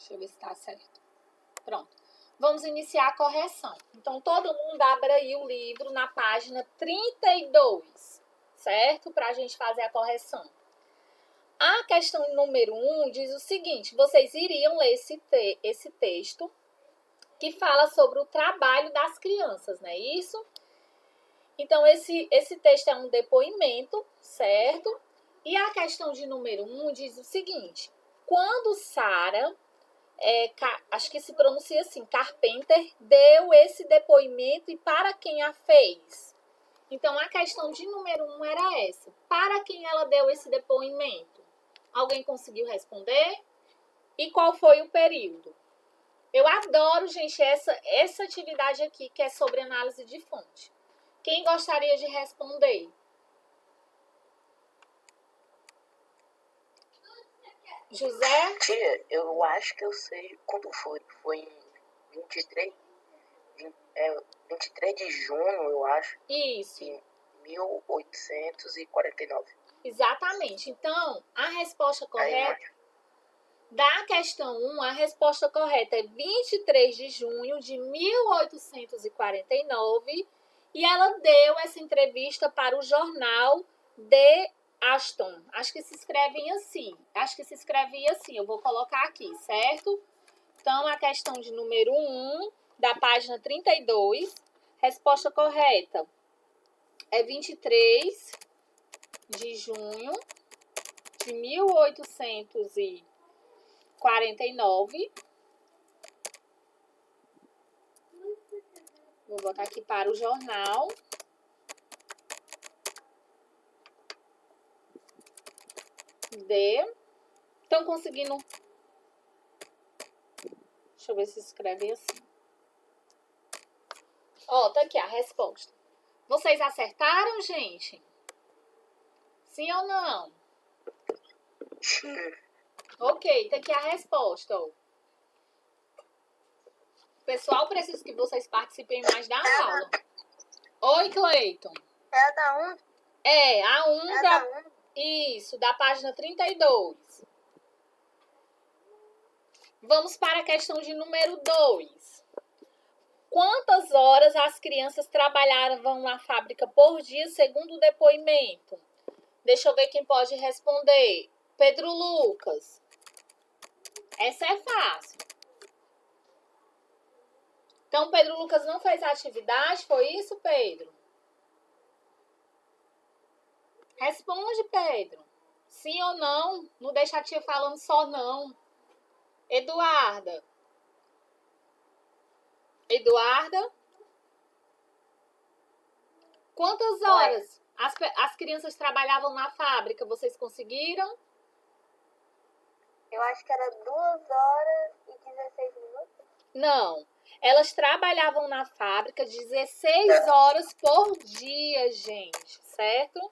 Deixa eu ver se tá certo. Pronto. Vamos iniciar a correção. Então, todo mundo abra aí o livro na página 32, certo? Para a gente fazer a correção. A questão número 1 diz o seguinte: vocês iriam ler esse texto que fala sobre o trabalho das crianças, não é isso? Então, esse texto é um depoimento, certo? E a questão de número 1 diz o seguinte: quando Sara, acho que se pronuncia assim, Carpenter, deu esse depoimento e para quem a fez? Então, a questão de número 1 era essa: para quem ela deu esse depoimento? Alguém conseguiu responder? E qual foi o período? Eu adoro, gente, essa atividade aqui, que é sobre análise de fonte. Quem gostaria de responder? José? Tia, eu acho que eu sei quando foi. Foi em 23 de junho, eu acho. Isso. De 1849. Exatamente. Então, a resposta correta da questão 1, a resposta correta é 23 de junho de 1849, e ela deu essa entrevista para o jornal The Aston. Acho que se escrevem assim. Eu vou colocar aqui, certo? Então, a questão de número 1, da página 32, resposta correta é 23 de junho de 1849. Vou botar aqui para o jornal. Estão conseguindo? Deixa eu ver se escreve assim. Ó, tá aqui a resposta. Vocês acertaram, gente? Sim ou não? Ok, tá aqui a resposta, ó. Pessoal, preciso que vocês participem mais da aula. Oi, Cleiton. É a da 1? É, a 1 É da 1? Isso, da página 32. Vamos para a questão de número 2. Quantas horas as crianças trabalhavam na fábrica por dia, segundo o depoimento? Deixa eu ver quem pode responder. Pedro Lucas. Essa é fácil. Então, Pedro Lucas não fez a atividade, foi isso, Pedro? Responde, Pedro. Sim ou não? Não deixa a tia falando só não. Eduarda. Eduarda? Quantas horas as crianças trabalhavam na fábrica? Vocês conseguiram? Eu acho que era 2 horas e 16 minutos. Não. Elas trabalhavam na fábrica 16 horas por dia, gente. Certo?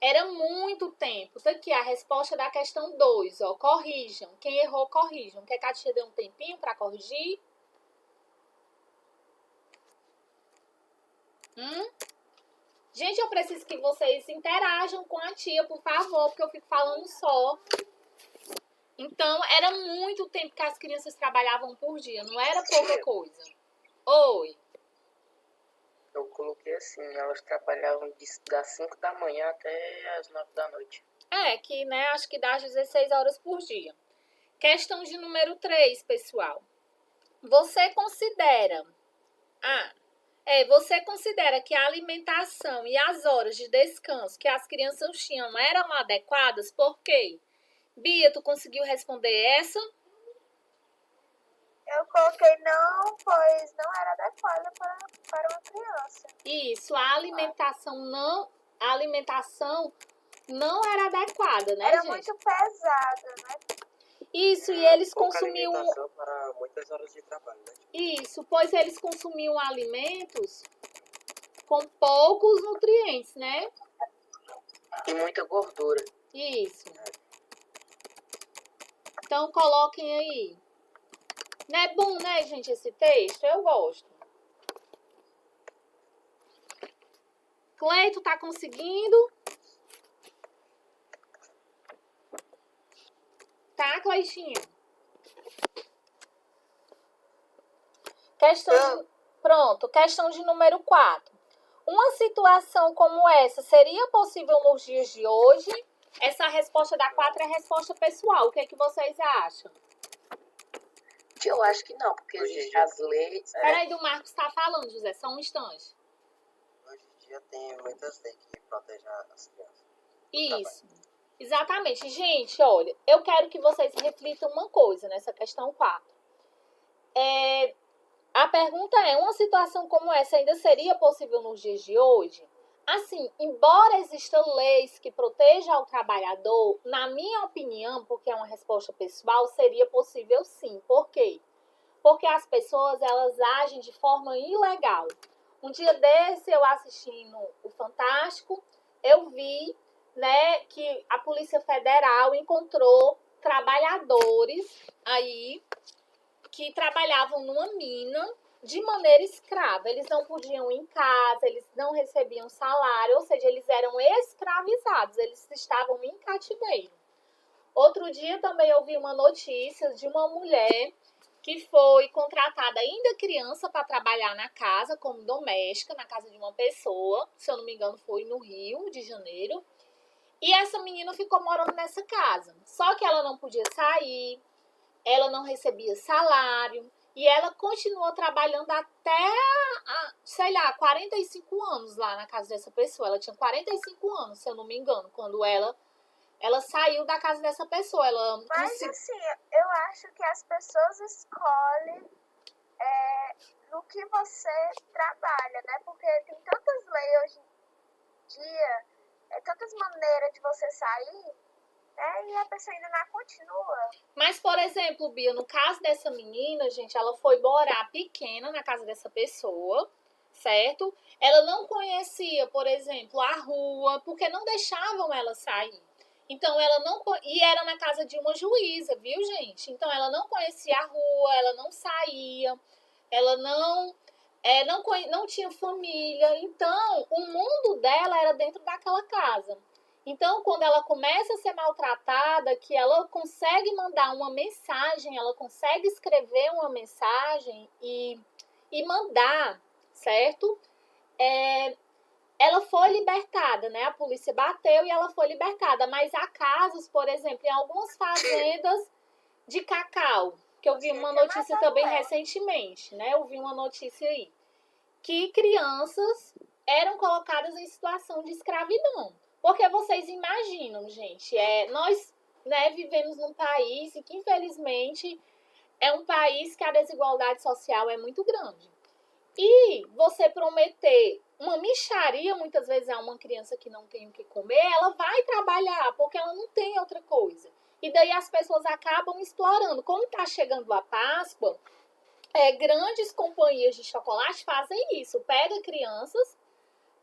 Era muito tempo. Tá aqui a resposta da questão 2. Ó. Corrijam. Quem errou, corrijam. Quer que a tia dê um tempinho para corrigir? Gente, eu preciso que vocês interajam com a tia, por favor, porque eu fico falando só. Então, era muito tempo que as crianças trabalhavam por dia, não era pouca coisa. Oi. Eu coloquei assim, elas trabalhavam das 5 da manhã até as 9 da noite. Que, né, acho que dá 16 horas por dia. Questão de número 3, pessoal. Você considera que a alimentação e as horas de descanso que as crianças tinham eram adequadas? Por quê? Bia, tu conseguiu responder essa? Eu coloquei não, pois não era adequada para uma criança. Isso, a alimentação não era adequada, né, era gente? muito pesada, né? Isso, e eles pouca consumiam... alimentação para muitas horas de trabalho, né? Isso, pois eles consumiam alimentos com poucos nutrientes, né? E muita gordura. Isso. Então, coloquem aí. Não é bom, né, gente, esse texto? Eu gosto. Cleito, tá conseguindo? Tá, Cleitinho? Questão de número 4. Uma situação como essa seria possível nos dias de hoje? Essa resposta da 4 é a resposta pessoal. O que é que vocês acham? Eu acho que não, porque Hoje em existem dia- as leis. Peraí, do Marcos tá falando, José, só um instante. Hoje em dia tem muitas leis que protegem as crianças. Isso, exatamente. Gente, olha, eu quero que vocês reflitam uma coisa nessa questão 4. A pergunta é, uma situação como essa ainda seria possível nos dias de hoje? Assim, embora existam leis que protejam o trabalhador, na minha opinião, porque é uma resposta pessoal, seria possível sim. Por quê? Porque as pessoas, elas agem de forma ilegal. Um dia desse, eu assistindo o Fantástico, eu vi, né, que a Polícia Federal encontrou trabalhadores aí que trabalhavam numa mina de maneira escrava. Eles não podiam ir em casa, eles não recebiam salário, ou seja, eles eram escravizados, eles estavam em cativeiro. Outro dia também eu vi uma notícia de uma mulher que foi contratada ainda criança para trabalhar na casa como doméstica, na casa de uma pessoa, se eu não me engano foi no Rio de Janeiro, e essa menina ficou morando nessa casa. Só que ela não podia sair, ela não recebia salário, e ela continuou trabalhando até, sei lá, 45 anos lá na casa dessa pessoa. Ela tinha 45 anos, se eu não me engano, quando ela saiu da casa dessa pessoa. Mas assim, eu acho que as pessoas escolhem no que você trabalha, né? Porque tem tantas leis hoje em dia, tantas maneiras de você sair, né? E a pessoa ainda não continua. Mas, por exemplo, Bia, no caso dessa menina, gente, ela foi morar pequena na casa dessa pessoa, certo? Ela não conhecia, por exemplo, a rua, porque não deixavam ela sair. Então, ela não... E era na casa de uma juíza, viu, gente? Então, ela não conhecia a rua, ela não saía, ela não tinha família. Então, o mundo dela era dentro daquela casa. Então, quando ela começa a ser maltratada, que ela consegue mandar uma mensagem, ela consegue escrever uma mensagem e mandar, certo? Ela foi libertada, né? A polícia bateu e ela foi libertada. Mas há casos, por exemplo, em algumas fazendas de cacau, que eu vi uma notícia também recentemente, né? Eu vi uma notícia aí, que crianças eram colocadas em situação de escravidão. Porque vocês imaginam, gente, nós, né, vivemos num país que, infelizmente, é um país que a desigualdade social é muito grande. E você prometer uma mixaria, muitas vezes, a uma criança que não tem o que comer, ela vai trabalhar, porque ela não tem outra coisa. E daí as pessoas acabam explorando. Como está chegando a Páscoa, grandes companhias de chocolate fazem isso. Pega crianças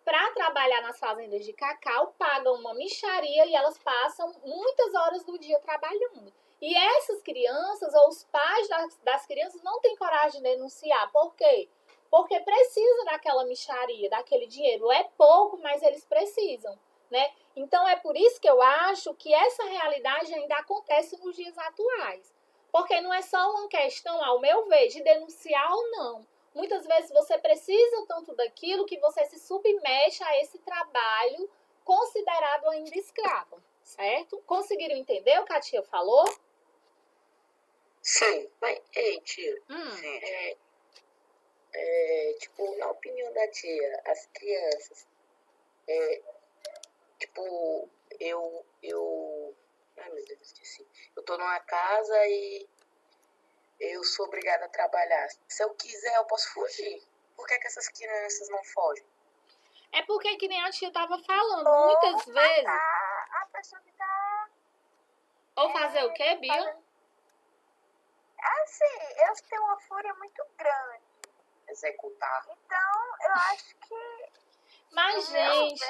para trabalhar nas fazendas de cacau, pagam uma mixaria e elas passam muitas horas do dia trabalhando. E essas crianças, ou os pais das crianças, não têm coragem de denunciar. Por quê? Porque precisa daquela mixaria, daquele dinheiro. É pouco, mas eles precisam, né? Então, é por isso que eu acho que essa realidade ainda acontece nos dias atuais. Porque não é só uma questão, ao meu ver, de denunciar ou não. Muitas vezes você precisa tanto daquilo que você se submete a esse trabalho considerado ainda escravo, certo? Conseguiram entender o que a tia falou? Sim, mas, ei, tia, Sim. tipo, na opinião da tia, as crianças, tipo, ai meu Deus, esqueci. Eu tô numa casa e eu sou obrigada a trabalhar. Se eu quiser, eu posso fugir. Por que essas crianças não fogem? É porque, que nem a tia tava falando, muitas vezes... A pessoa que tá... Ou fazer o quê, Bia? Assim, eu tenho uma fúria muito grande. Executar. Então, eu acho que... Mas, gente...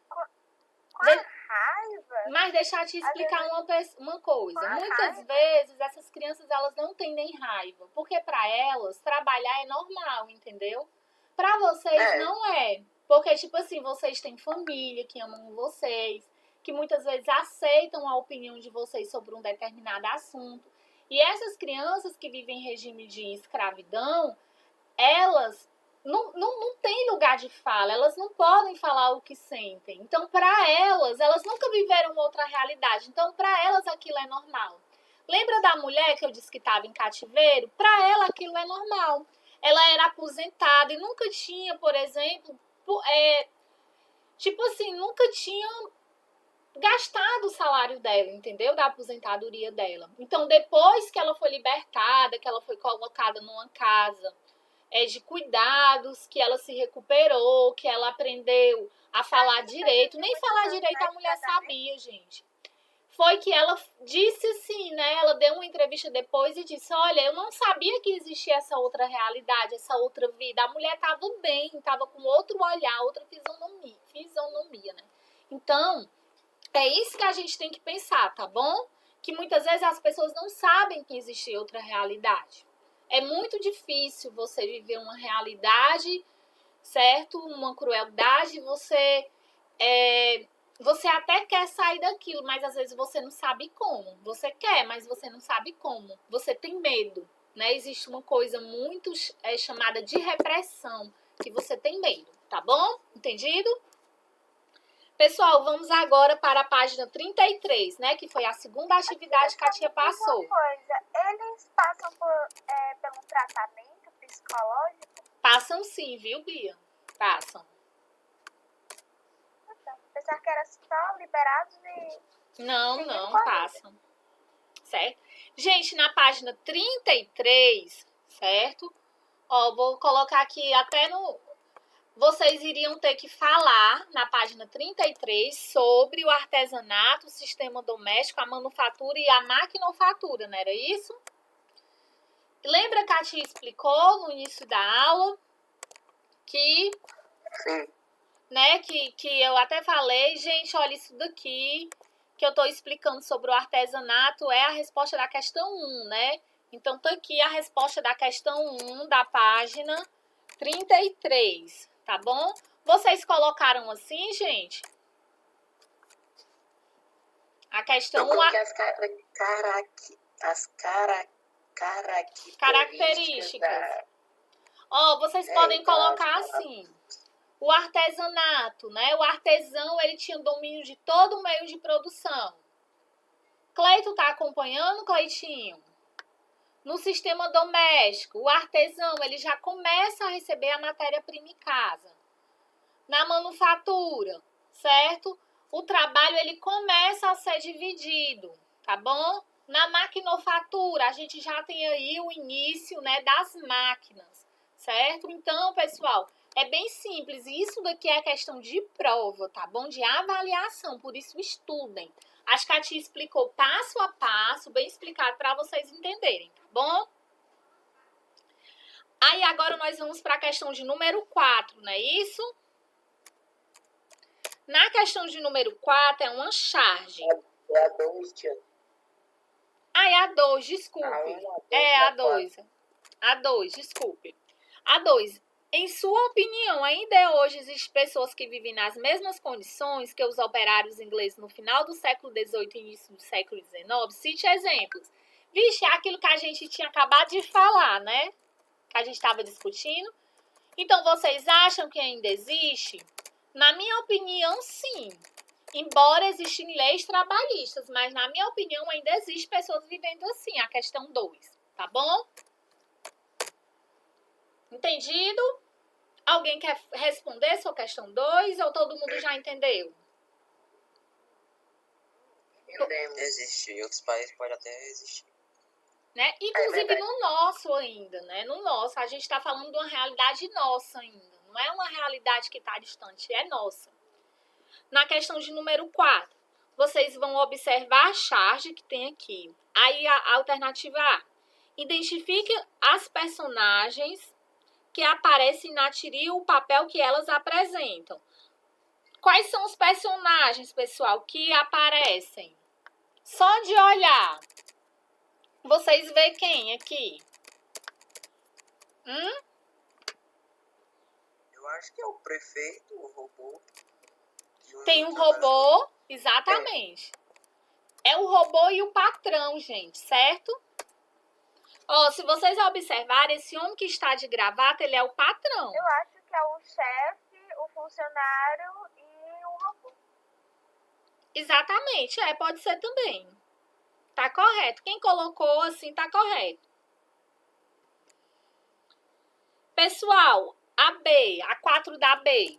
Com a raiva... Mas deixa eu te explicar uma coisa. Muitas vezes, essas crianças, elas não têm nem raiva. Porque para elas, trabalhar é normal, entendeu? Para vocês, não é. Porque, tipo assim, vocês têm família que amam vocês. que muitas vezes aceitam a opinião de vocês sobre um determinado assunto. E essas crianças que vivem em regime de escravidão, elas não têm lugar de fala, elas não podem falar o que sentem. Então, para elas nunca viveram outra realidade. Então, para elas, aquilo é normal. Lembra da mulher que eu disse que estava em cativeiro? Para ela, aquilo é normal. Ela era aposentada e nunca tinha, por exemplo, nunca tinha gastado o salário dela, entendeu? Da aposentadoria dela. Então, depois que ela foi libertada, que ela foi colocada numa casa de cuidados, que ela se recuperou, que ela aprendeu a falar direito. Nem falar direito a mulher sabia, gente. Foi que ela disse assim, né? Ela deu uma entrevista depois e disse, olha, eu não sabia que existia essa outra realidade, essa outra vida. A mulher estava bem, estava com outro olhar, outra fisionomia, né? Então, é isso que a gente tem que pensar, tá bom? Que muitas vezes as pessoas não sabem que existe outra realidade. É muito difícil você viver uma realidade, certo? Uma crueldade, você até quer sair daquilo, mas às vezes você não sabe como. Você quer, mas você não sabe como. Você tem medo, né? Existe uma coisa muito chamada de repressão, que você tem medo, tá bom? Entendido? Pessoal, vamos agora para a página 33, né? Que foi a segunda atividade que a tia passou. Uma coisa, eles passam pelo tratamento psicológico? Passam sim, viu, Bia? Passam. Pensar que era só liberados e... Não, passam. Certo? Gente, na página 33, certo? Ó, vou colocar aqui até no... Vocês iriam ter que falar na página 33 sobre o artesanato, o sistema doméstico, a manufatura e a maquinofatura, não era isso? Lembra que a tia explicou no início da aula que... Sim. Né, que eu até falei, gente, olha, isso daqui que eu tô explicando sobre o artesanato é a resposta da questão 1, né? Então, tá aqui a resposta da questão 1 da página 33, tá bom? Vocês colocaram assim, gente? A questão 1... características. Ó, vocês podem colocar assim... O artesanato, né? O artesão, ele tinha domínio de todo o meio de produção. Cleito tá acompanhando, Cleitinho? No sistema doméstico, o artesão, ele já começa a receber a matéria-prima em casa. Na manufatura, certo? O trabalho, ele começa a ser dividido, tá bom? Na maquinofatura, a gente já tem aí o início, né, das máquinas, certo? Então, pessoal... É bem simples, isso daqui é questão de prova, tá bom? De avaliação, por isso estudem. Acho que a tia explicou passo a passo, bem explicado para vocês entenderem, tá bom? Aí agora nós vamos para a questão de número 4, não é isso? Na questão de número 4 é uma charge. É a 2, tia. Ah, é a 2, desculpe. É a 2. A 2, desculpe. A 2. Em sua opinião, ainda hoje existem pessoas que vivem nas mesmas condições que os operários ingleses no final do século XVIII e início do século XIX? Cite exemplos. Vixe, é aquilo que a gente tinha acabado de falar, né? Que a gente estava discutindo. Então, vocês acham que ainda existe? Na minha opinião, sim. Embora existam leis trabalhistas, mas na minha opinião ainda existem pessoas vivendo assim, a questão 2, tá bom? Entendido? Alguém quer responder sua questão 2 ou todo mundo já entendeu? Existe. Em outros países pode até existir. Né? Inclusive no nosso ainda, né? No nosso. A gente está falando de uma realidade nossa ainda. Não é uma realidade que está distante, é nossa. Na questão de número 4, vocês vão observar a charge que tem aqui. Aí a alternativa A. Identifique as personagens que aparecem na tirinha e o papel que elas apresentam. Quais são os personagens, pessoal, que aparecem? Só de olhar. Vocês veem quem aqui? Eu acho que é o prefeito, o robô. Tem um robô, Exatamente. É o robô e o patrão, gente, certo? Ó, se vocês observarem, esse homem que está de gravata, ele é o patrão. Eu acho que é o chefe, o funcionário e o robô. Exatamente, pode ser também. Tá correto. Quem colocou assim tá correto. Pessoal, a B, a 4 da B.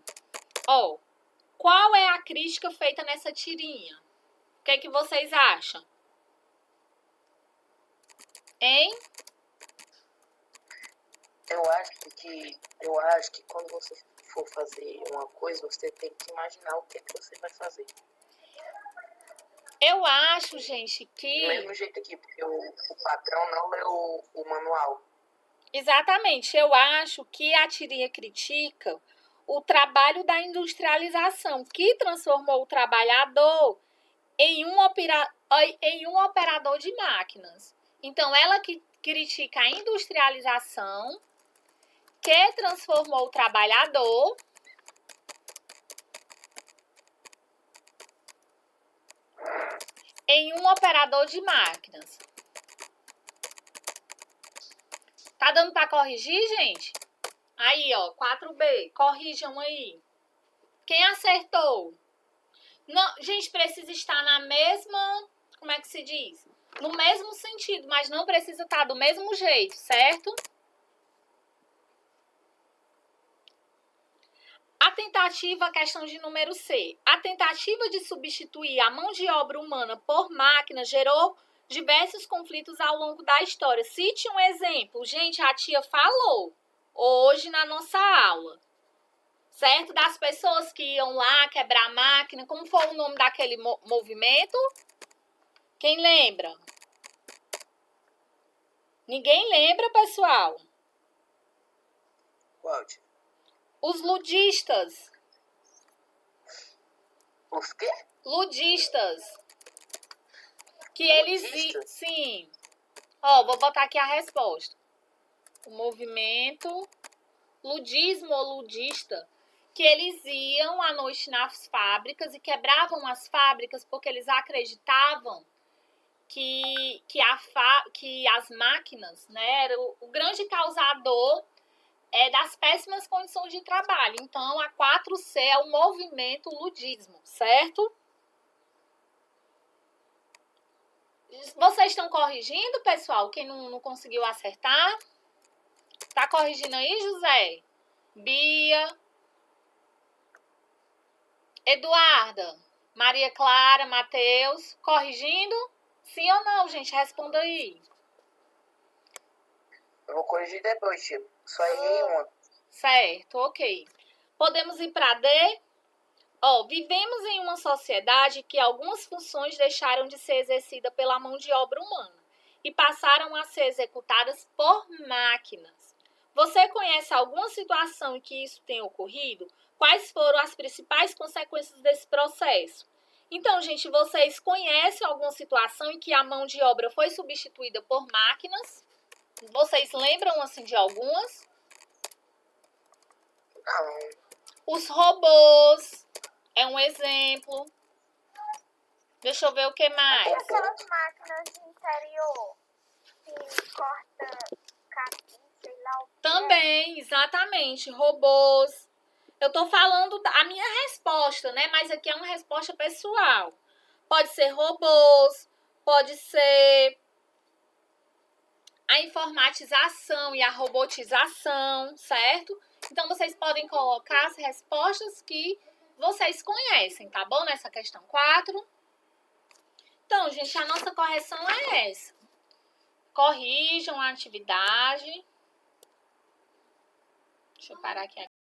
Ó, qual é a crítica feita nessa tirinha? O que é que vocês acham? Hein? Eu acho que quando você for fazer uma coisa, você tem que imaginar o que é que você vai fazer. Eu acho, gente, Do que... mesmo jeito aqui, porque o patrão não leu o manual. Exatamente. Eu acho que a tirinha critica o trabalho da industrialização, que transformou o trabalhador em um operador de máquinas. Então, ela que critica a industrialização, que transformou o trabalhador em um operador de máquinas. Tá dando para corrigir, gente? Aí, ó, 4B, corrijam aí. Quem acertou? Não, gente, precisa estar na mesma, como é que se diz? No mesmo sentido, mas não precisa estar do mesmo jeito, certo? A tentativa, questão de número C. A tentativa de substituir a mão de obra humana por máquina gerou diversos conflitos ao longo da história. Cite um exemplo. Gente, a tia falou hoje na nossa aula, certo? Das pessoas que iam lá quebrar a máquina. Como foi o nome daquele movimento? Quem lembra? Ninguém lembra, pessoal? Qual, tia? Os ludistas. Os quê? Ludistas. Que eles... Ludistas? Sim. Ó, vou botar aqui a resposta. O movimento ludismo ou ludista, que eles iam à noite nas fábricas e quebravam as fábricas porque eles acreditavam que as máquinas, né, eram o grande causador das péssimas condições de trabalho. Então, a 4C é o movimento ludismo, certo? Vocês estão corrigindo, pessoal? Quem não conseguiu acertar? Tá corrigindo aí, José? Bia? Eduarda? Maria Clara? Matheus? Corrigindo? Sim ou não, gente? Responda aí. Eu vou corrigir depois, tipo. Só errei uma. Certo, ok. Podemos ir para D? Ó, vivemos em uma sociedade que algumas funções deixaram de ser exercidas pela mão de obra humana e passaram a ser executadas por máquinas. Você conhece alguma situação em que isso tenha ocorrido? Quais foram as principais consequências desse processo? Então, gente, vocês conhecem alguma situação em que a mão de obra foi substituída por máquinas? Vocês lembram, assim, de algumas? Não. Os robôs é um exemplo. Deixa eu ver o que E mais. aquelas máquinas de interior que corta capim, sei lá o que é. Também, exatamente, robôs. Eu tô falando a minha resposta, né? Mas aqui é uma resposta pessoal. Pode ser robôs, pode ser a informatização e a robotização, certo? Então, vocês podem colocar as respostas que vocês conhecem, tá bom? Nessa questão 4. Então, gente, a nossa correção é essa. Corrijam a atividade. Deixa eu parar aqui.